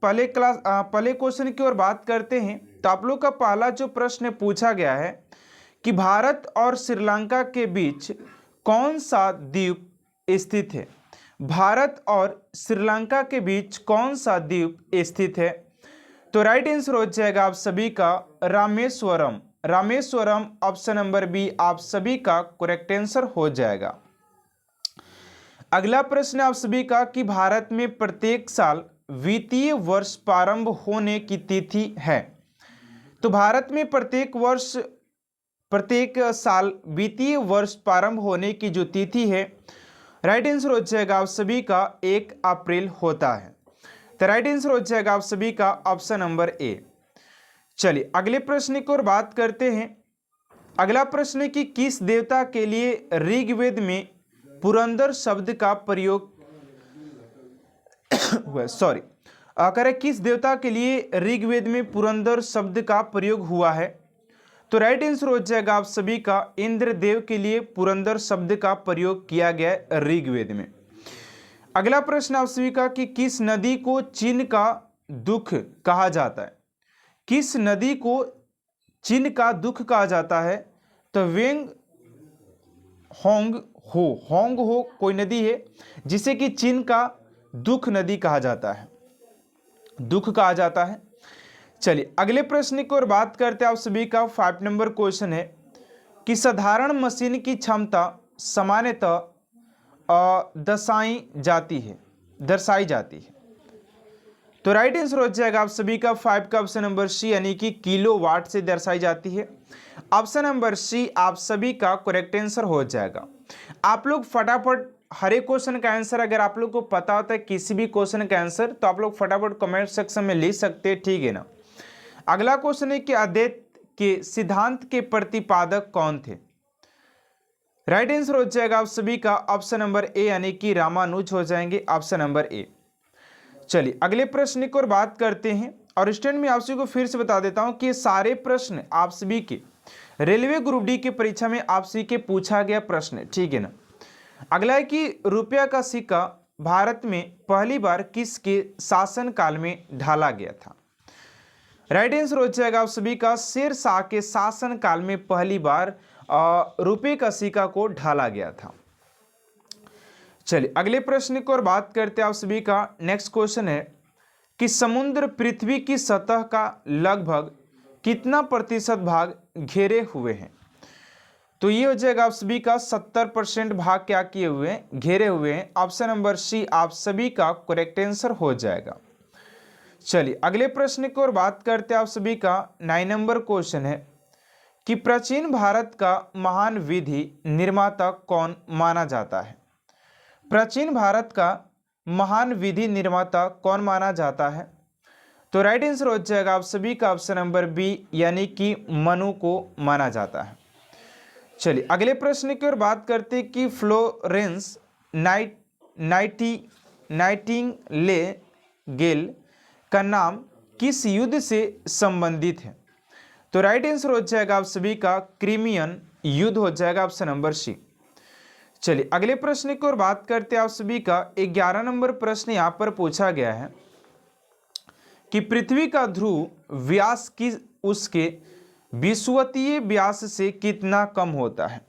पहले क्वेश्चन की ओर बात करते हैं तो आप लोग का पहला जो प्रश्न पूछा गया है कि भारत और श्रीलंका के बीच कौन सा द्वीप स्थित है। भारत और श्रीलंका के बीच कौन सा द्वीप स्थित है। तो राइट आंसर हो जाएगा आप सभी का Rameswaram. Rameswaram option number B आप सभी का करेक्ट आंसर हो जाएगा। अगला प्रश्न आप सभी का कि भारत में प्रत्येक साल वित्तीय वर्ष प्रारंभ होने की तिथि है। तो भारत में प्रत्येक साल वित्तीय वर्ष प्रारंभ होने की जो तिथि है, राइट आंसर हो जाएगा आप सभी का 1 अप्रैल होता है। तो राइट आंसर हो जाएगा आप सभी का ऑप्शन नंबर ए। चलिए अगले प्रश्न की ओर बात करते हैं। अगला प्रश्न है कि किस देवता के लिए ऋग्वेद में पुरंदर शब्द का प्रयोग सॉरी करें किस देवता के लिए ऋग्वेद में पुरंदर शब्द का प्रयोग हुआ है। तो राइट आंसर हो जाएगा आप सभी का इंद्रदेव के लिए पुरंदर शब्द का प्रयोग किया गया है ऋग्वेद में। अगला प्रश्न आप सभी का कि किस नदी को चीन का दुख कहा जाता है। किस नदी को चीन का दुख कहा जाता है। तो वेंग होंग हो कोई नदी है जिसे कि चीन का दुख नदी कहा जाता है, दुख कहा जाता है। चलिए अगले प्रश्न की ओर बात करते हैं। आप सभी का 5 नंबर क्वेश्चन है कि साधारण मशीन की क्षमता सामान्यतः दर्शाई जाती है। तो राइट आंसर हो जाएगा आप सभी का 5 का ऑप्शन नंबर सी यानी कि किलोवाट से दर्शाई जाती है। ऑप्शन नंबर सी आप सभी का करेक्ट आंसर हो जाएगा। आप लोग फटाफट हर एक क्वेश्चन का आंसर अगर आप लोग को पता होता है किसी भी क्वेश्चन का आंसर तो आप लोग फटाफट कमेंट सेक्शन में लिख सकते हैं, ठीक है ना। अगला क्वेश्चन है कि अद्वैत के सिद्धांत के प्रतिपादक कौन थे। राइट आंसर हो जाएगा आप सभी का ऑप्शन नंबर ए यानी कि रामानुज हो जाएंगे, ऑप्शन नंबर ए। चलिए अगले प्रश्न की ओर बात करते हैं और स्टूडेंट में आप सभी को फिर से बता देता हूं कि ये सारे प्रश्न आप सभी के रेलवे ग्रुप डी की परीक्षा में आप सभी के पूछा गया प्रश्न, ठीक है ना। अगला है कि रुपया का सिक्का भारत में पहली बार किसके शासन काल में ढाला गया था। राइट आंसर हो जाएगा आप सभी का शेर शाह के शासन काल में पहली बार रुपये का सिक्का को ढाला गया था। चलिए अगले प्रश्न की ओर बात करते हैं आप सभी का। नेक्स्ट क्वेश्चन है कि समुद्र पृथ्वी की सतह का लगभग कितना प्रतिशत भाग घेरे हुए हैं। तो ये हो जाएगा आप सभी का 70% भाग क्या किए हुए हैं, घेरे हुए हैं। ऑप्शन नंबर सी आप सभी का करेक्ट आंसर हो जाएगा। चलिए अगले प्रश्न की ओर बात करते हैं आप सभी का। 9 नंबर क्वेश्चन है कि प्राचीन भारत का महान विधि निर्माता कौन माना जाता है। प्राचीन भारत का महान विधि निर्माता कौन माना जाता है। तो राइट आंसर हो जाएगा आप सभी का ऑप्शन नंबर बी यानी कि मनु को माना जाता है। चलिए अगले प्रश्न की ओर बात करते हैं कि फ्लोरेंस नाइटिंगेल का नाम किस युद्ध से संबंधित है। तो राइट आंसर हो जाएगा आप सभी का क्रीमियन युद्ध हो जाएगा, ऑप्शन नंबर सी। चलिए अगले प्रश्न की ओर बात करते हैं आप सभी का। 11 नंबर प्रश्न यहां पर पूछा गया है कि पृथ्वी का ध्रुव व्यास की उसके विषुवतीय व्यास से कितना कम होता है।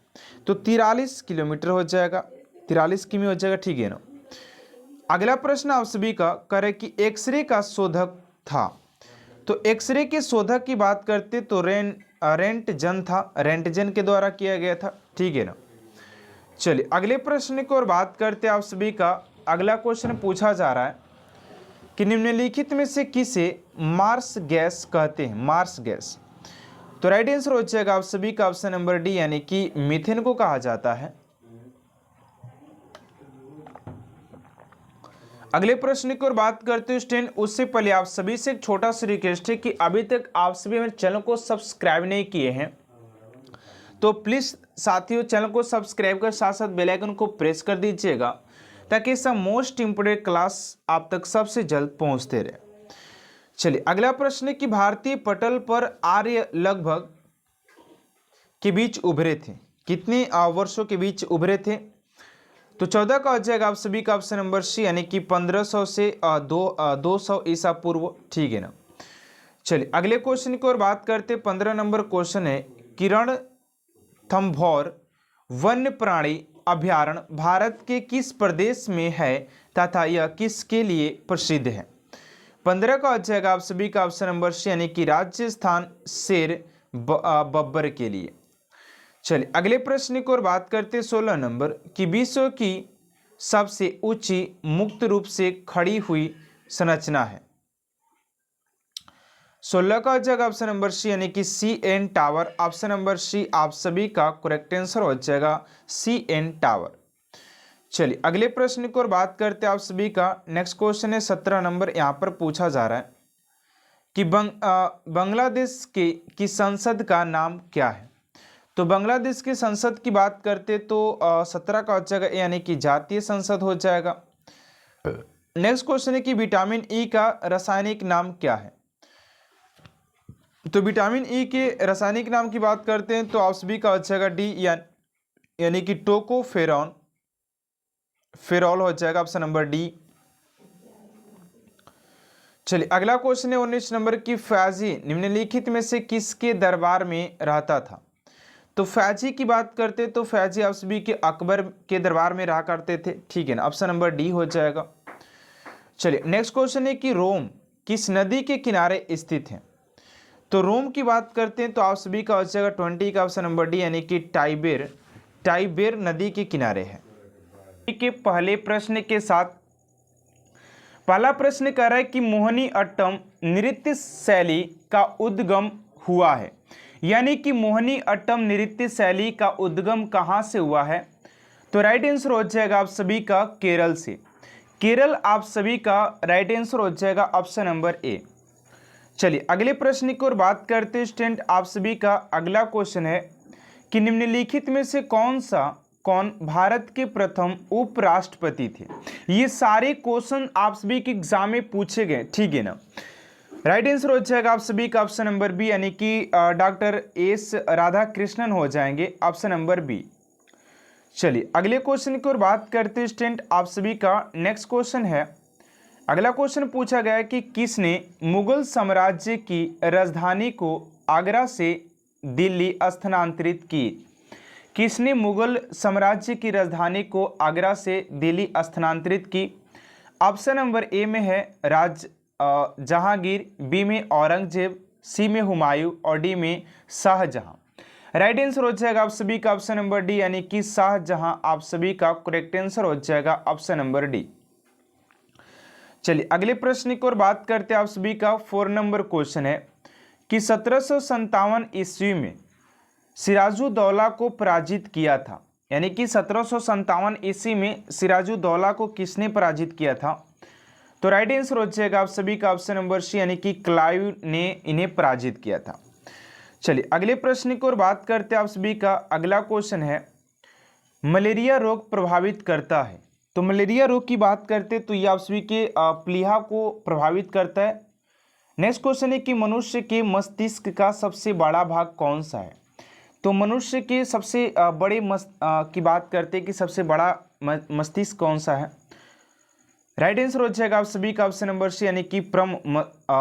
तो 43 किलोमीटर हो जाएगा, 43 किमी हो जाएगा, ठीक है ना। अगला प्रश्न आप सभी का करें कि एक्सरे का शोधक था। तो एक्सरे के शोधक की बात करते तो रेंटजन था, रेंटजन के द्वारा किया गया था, ठीक है ना। चलिए अगले प्रश्न की ओर बात करते आप सभी का। अगला क्वेश्चन पूछा जा रहा है कि निम्नलिखित में से किसे मार्स गैस कहते हैं। Marsh gas. तो राइट आंसर हो जाएगा आप सभी का ऑप्शन नंबर डी यानी कि मीथेन को कहा जाता है। अगले प्रश्न की ओर बात करते हैं स्टूडेंट, उससे पहले आप सभी से एक छोटा सा रिक्वेस्ट है कि अभी तक आप सभी मेरे चैनल को सब्सक्राइब नहीं किए हैं तो प्लीज साथियों चैनल को सब्सक्राइब कर साथ साथ बेल आइकन को प्रेस कर दीजिएगा ताकि सब मोस्ट इंपोर्टेंट क्लास आप तक सबसे जल्द पहुंचते रहे। चलिए अगला प्रश्न है कि भारतीय पटल पर आर्य लगभग के बीच उभरे थे। कितने वर्षों के बीच उभरे थे। तो 14 का हो जाएगा आप सभी का ऑप्शन नंबर सी, यानी कि 1500 से 200 ईसा पूर्व। ठीक है ना। चलिए अगले क्वेश्चन की ओर बात करते। 15 नंबर क्वेश्चन है कि रणथंभौर वन्य प्राणी अभयारण्य भारत के किस प्रदेश में है तथा यह किसके लिए प्रसिद्ध है। 15 का हो जाएगा आप सभी का ऑप्शन नंबर सी, यानी कि राजस्थान शेर बब्बर के लिए। चलिए अगले प्रश्न की ओर बात करते। 16 नंबर कि विश्व की सबसे ऊंची मुक्त रूप से खड़ी हुई संरचना है। 16 का हो जाएगा ऑप्शन नंबर सी, यानी कि CN tower. Option number C आप सभी का करेक्ट आंसर हो जाएगा CN टावर। चलिए अगले प्रश्न की ओर बात करते हैं आप सभी का। नेक्स्ट क्वेश्चन है 17 नंबर, यहाँ पर पूछा जा रहा है कि बांग्लादेश की संसद का नाम क्या है। तो बांग्लादेश की संसद की बात करते तो 17 का हो जाएगा, यानी कि जातीय संसद हो जाएगा। नेक्स्ट क्वेश्चन है कि विटामिन ई का रासायनिक नाम क्या है। तो विटामिन ई के रासायनिक नाम की बात करते हैं तो आप सभी का हो जाएगा डी, यानी कि टोकोफेरॉल हो जाएगा ऑप्शन नंबर डी। चलिए अगला क्वेश्चन है 19 नंबर की फैजी निम्नलिखित में से किसके दरबार में रहता था। तो फैजी की बात करते तो फैजी आप सभी के अकबर के दरबार में रहा करते थे। ठीक है ना, ऑप्शन नंबर डी हो जाएगा। चलिए नेक्स्ट क्वेश्चन है कि रोम किस नदी के किनारे स्थित है। तो रोम की बात करते हैं तो आप सभी का हो जाएगा 20 का ऑप्शन नंबर डी, यानी कि टाइबर नदी के किनारे है। के पहले प्रश्न के साथ पहला प्रश्न कह रहा है कि मोहिनी अट्टम नृत्य शैली का उद्गम हुआ है, यानी कि मोहिनी अट्टम नृत्य शैली का उद्गम कहाँ से हुआ है। तो राइट आंसर हो जाएगा आप सभी का केरल से। केरल आप सभी का राइट आंसर हो जाएगा ऑप्शन नंबर ए। चलिए अगले प्रश्न की ओर बात करते हैं स्टूडेंट। आप सभी का अगला क्वेश्चन है कि निम्नलिखित में से कौन भारत के प्रथम उपराष्ट्रपति थे। ये सारे क्वेश्चन आप सभी के एग्जाम में पूछे गए। ठीक है ना। राइट आंसर हो जाएगा आप सभी का ऑप्शन नंबर बी, यानी कि डॉक्टर एस राधाकृष्णन हो जाएंगे ऑप्शन नंबर बी। चलिए अगले क्वेश्चन की ओर बात करते हैं स्टूडेंट। आप सभी का नेक्स्ट क्वेश्चन है, अगला क्वेश्चन पूछा गया है कि किसने मुगल साम्राज्य की राजधानी को आगरा से दिल्ली स्थानांतरित की। किसने मुगल साम्राज्य की राजधानी को आगरा से दिल्ली स्थानांतरित की। ऑप्शन नंबर ए में है जहांगीर, बी में औरंगजेब, सी में हुमायूं और डी में शाहजहां। राइट आंसर हो जाएगा आप सभी का ऑप्शन नंबर डी, यानी कि शाहजहां आप सभी का करेक्ट आंसर हो जाएगा ऑप्शन नंबर डी। चलिए अगले प्रश्न की ओर बात करते हैं। आप सभी का 4 नंबर क्वेश्चन है कि 1757 ईस्वी में सिराजुद्दौला को पराजित किया था, यानी कि 1757 ईस्वी में सिराजुद्दौला को किसने पराजित किया था। तो राइट आंसर हो जाएगा आप सभी का ऑप्शन नंबर सी, यानी कि क्लाइव ने इन्हें पराजित किया था। चलिए अगले प्रश्न की ओर बात करते हैं। आप सभी का अगला क्वेश्चन है मलेरिया रोग प्रभावित करता है। तो मलेरिया रोग की बात करते तो ये आप सभी के प्लीहा को प्रभावित करता है। नेक्स्ट क्वेश्चन है कि मनुष्य के मस्तिष्क का सबसे बड़ा भाग कौन सा है। तो मनुष्य के सबसे बड़े की बात करते हैं कि सबसे बड़ा मस्तिष्क कौन सा है। राइट आंसर हो जाएगा आप सभी का ऑप्शन नंबर सी, यानी कि प्रम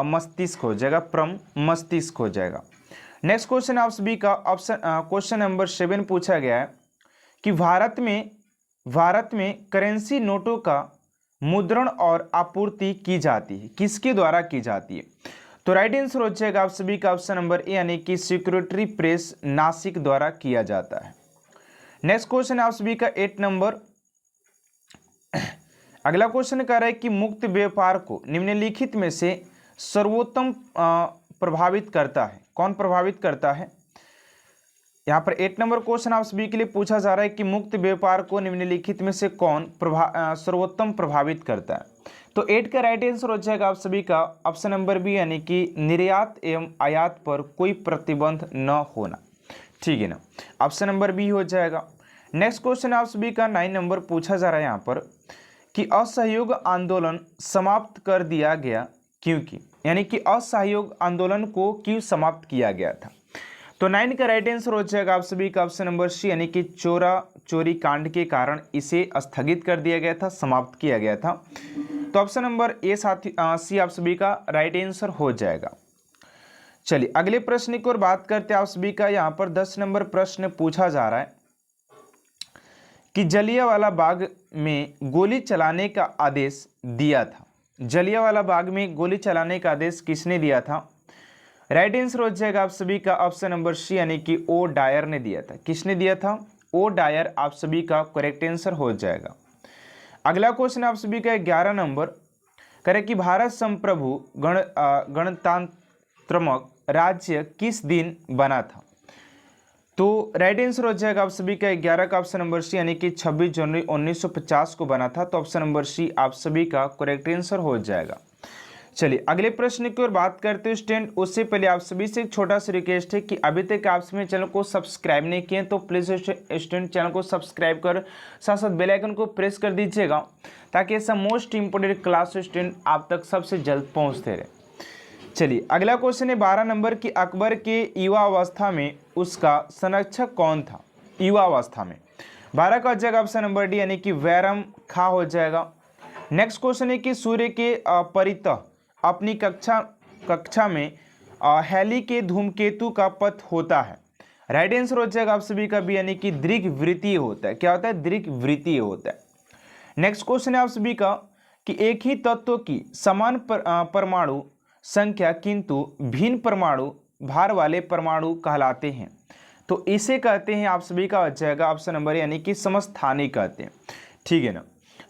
मस्तिष्क हो जाएगा, प्रम मस्तिष्क हो जाएगा। नेक्स्ट क्वेश्चन आप सभी का क्वेश्चन नंबर 7 पूछा गया है कि भारत में करेंसी नोटों का मुद्रण और आपूर्ति की जाती है, किसके द्वारा की जाती है। तो राइट आंसर हो जाएगा आप सभी का ऑप्शन नंबर ए, यानी कि सिक्योरिटी प्रेस नासिक द्वारा किया जाता है। नेक्स्ट क्वेश्चन आप सभी का 8 नंबर। अगला क्वेश्चन कह रहा है कि मुक्त व्यापार को निम्नलिखित में से सर्वोत्तम प्रभावित करता है, कौन प्रभावित करता है। यहाँ पर 8 नंबर क्वेश्चन आप सभी के लिए पूछा जा रहा है कि मुक्त व्यापार को निम्नलिखित में से कौन सर्वोत्तम प्रभावित करता है। तो 8 का राइट आंसर हो जाएगा आप सभी का ऑप्शन नंबर बी, यानी कि निर्यात एवं आयात पर कोई प्रतिबंध न होना। ठीक है ना, ऑप्शन नंबर बी हो जाएगा। नेक्स्ट क्वेश्चन आप सभी का 9 नंबर पूछा जा रहा है यहाँ पर कि असहयोग आंदोलन समाप्त कर दिया गया क्योंकि, यानी कि असहयोग आंदोलन को क्यों समाप्त किया गया था। तो 9 का राइट आंसर हो जाएगा आप सभी का ऑप्शन नंबर सी, यानी कि चोरी कांड के कारण इसे स्थगित कर दिया गया था, समाप्त किया गया था। तो ऑप्शन नंबर ए साथी सी आप सभी का राइट आंसर हो जाएगा। चलिए अगले प्रश्न की ओर बात करते हैं आप सभी का। यहाँ पर 10 नंबर प्रश्न पूछा जा रहा है कि जलियांवाला बाग में गोली चलाने का आदेश दिया था। जलियांवाला बाग में गोली चलाने का आदेश किसने दिया था? राइट आंसर हो जाएगा आप सभी का ऑप्शन नंबर सी, यानी कि ओ डायर ने दिया था। किसने दिया था? ओ डायर आप सभी का करेक्ट आंसर हो जाएगा। अगला क्वेश्चन आप सभी का 11 नंबर करें कि भारत संप्रभु गणतंत्रात्मक राज्य किस दिन बना था? तो राइट आंसर हो जाएगा आप सभी का 11 का ऑप्शन नंबर सी, यानी कि 26 जनवरी 1950 को बना था। तो ऑप्शन नंबर सी आप सभी का करेक्ट आंसर हो जाएगा। चलिए अगले प्रश्न की ओर बात करते हैं स्टूडेंट। उससे पहले आप सभी से एक छोटा सा रिक्वेस्ट है कि अभी तक आप सभी चैनल को सब्सक्राइब नहीं किए तो प्लीज स्टूडेंट चैनल को सब्सक्राइब कर साथ साथ बेल आइकन को प्रेस कर दीजिएगा, ताकि ऐसा मोस्ट इंपोर्टेंट क्लास स्टूडेंट आप तक सबसे जल्द पहुंचते रहे। चलिए अगला क्वेश्चन है 12 नंबर की अकबर के युवा अवस्था में उसका संरक्षक कौन था? युवा अवस्था में 12 का हो जाएगा ऑप्शन नंबर डी, यानी कि वैरम खा हो जाएगा। नेक्स्ट क्वेश्चन है कि सूर्य के परितः अपनी कक्षा में हेली के धूमकेतु का पथ होता है। राइट आंसर हो जाएगा आप सभी का बी, यानी कि दीर्घवृत्तीय होता है। क्या होता है? दीर्घवृत्तीय होता है। नेक्स्ट क्वेश्चन है आप सभी का कि एक ही तत्व की समान परमाणु संख्या किंतु भिन्न परमाणु भार वाले परमाणु कहलाते हैं। तो इसे कहते हैं आप सभी का हो जाएगा ऑप्शन नंबर, यानी कि समस्थानिक कहते हैं। ठीक है ना।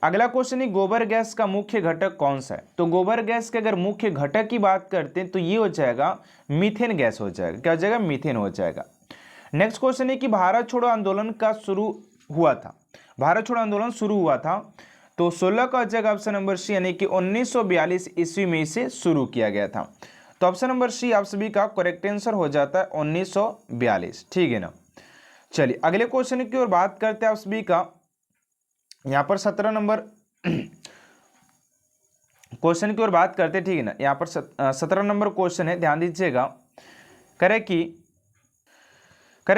अगला क्वेश्चन है गोबर गैस का मुख्य घटक कौन सा है? तो गोबर गैस के अगर मुख्य घटक की बात करते हैं तो ये हो जाएगा मीथेन गैस हो जाएगा। क्या हो जाएगा? मीथेन हो जाएगा। नेक्स्ट क्वेश्चन है कि भारत छोड़ो आंदोलन का शुरू हुआ था। भारत छोड़ो आंदोलन शुरू हुआ था तो 16 का हो जाएगा ऑप्शन नंबर सी, यानी कि 1942 ईस्वी में इसे शुरू किया गया था। तो ऑप्शन नंबर सी आप सभी का करेक्ट आंसर हो जाता है 1942। ठीक है ना। चलिए अगले क्वेश्चन की ओर बात करते हैं आप सभी का। यहाँ पर 17 नंबर क्वेश्चन की ओर बात करते हैं। ठीक है ना। यहाँ पर 17 नंबर क्वेश्चन है, ध्यान दीजिएगा। करे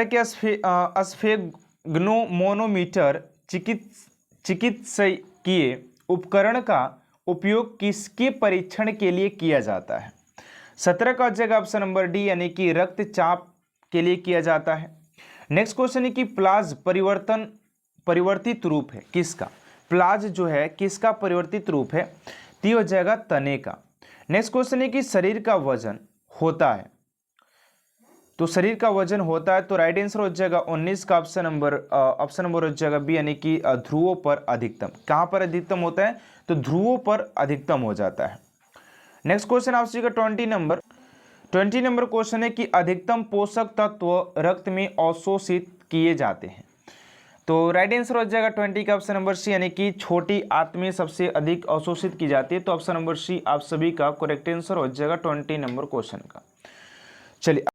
कि स्फेग्नोमोनोमीटर चिकित्सकीय उपकरण का उपयोग किसके परीक्षण के लिए किया जाता है? 17 का जगह ऑप्शन नंबर डी, यानी कि रक्तचाप के लिए किया जाता है। नेक्स्ट क्वेश्चन है कि प्लाज परिवर्तित रूप है किसका? प्लाज जो है किसका परिवर्तित रूप है? ती हो जाएगा तने का। नेक्स्ट क्वेश्चन है कि शरीर का वजन होता है, तो शरीर का वजन होता है तो राइट आंसर हो जाएगा 19 का ऑप्शन नंबर हो जाएगा बी, यानी कि ध्रुवों पर अधिकतम। कहां पर अधिकतम होता है? तो ध्रुवों पर अधिकतम हो जाता है। नेक्स्ट क्वेश्चन आपसे 20 नंबर क्वेश्चन है कि अधिकतम पोषक तत्व रक्त में अवशोषित किए जाते हैं। तो राइट आंसर हो जाएगा 20 का ऑप्शन नंबर सी, यानी कि छोटी आंत सबसे अधिक अवशोषित की जाती है। तो ऑप्शन नंबर सी आप सभी का करेक्ट आंसर हो जाएगा 20 नंबर क्वेश्चन का। चलिए